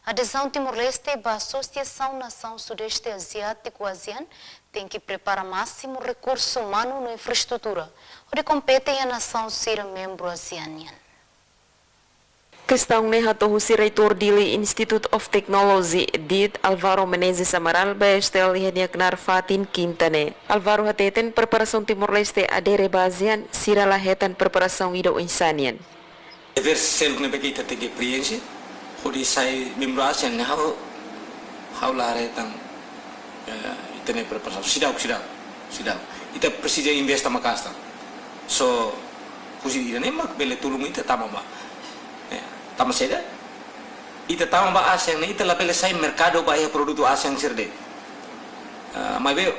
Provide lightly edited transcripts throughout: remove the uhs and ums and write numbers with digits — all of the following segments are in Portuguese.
Adesão Timor-Leste à Associação Nação Sudeste Asiático ASEAN tem que preparar máximo recurso humano na infraestrutura, onde competem a nação ser membro ASEAN. Questão nehato si reitor dili Institute of Technology DIT Alvaro Menezes Amaral bestel heniaknar Fatin Quintane. Alvaro hateten preparação Timor-Leste adere basean sira lahetan preparação ido insanian. Ver sel ne begitu tege priensi, hodi sai membro ASEAN hau laretan itene preparação sidau. Ita presiden investa makasta. So kusi ida nemak bele tulung ita tamamba. Tama seda ita tama ba ASEAN na ita labele sai mercado ba ya produto ASEAN sirde mai be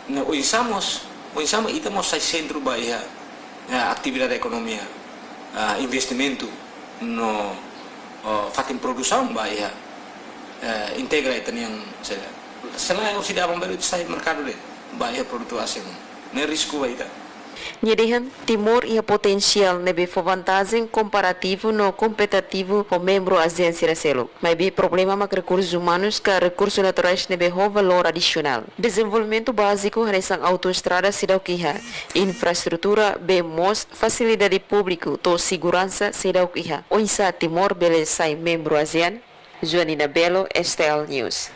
na uisamos ita mo sai centro ba ya atividade economia investimento no fatin produção ba ya integra ita yang seda selain sida pembeli sai mercado de ba ya produto ASEAN ne risco ba ita. Nyedihan Timor ia potensial nebe vantagem comparativo no competitivo com membro ASEAN siraselo. Mas be problema mak recursos humanos que recursos naturais nebe ho valor adicional. Desenvolvimento básico resang autoestrada sidau kiha. Infraestrutura be mos facilidade público to segurança sidau kiha. Oinsa Timor bele sai membro ASEAN. Joanina Belo, STL News.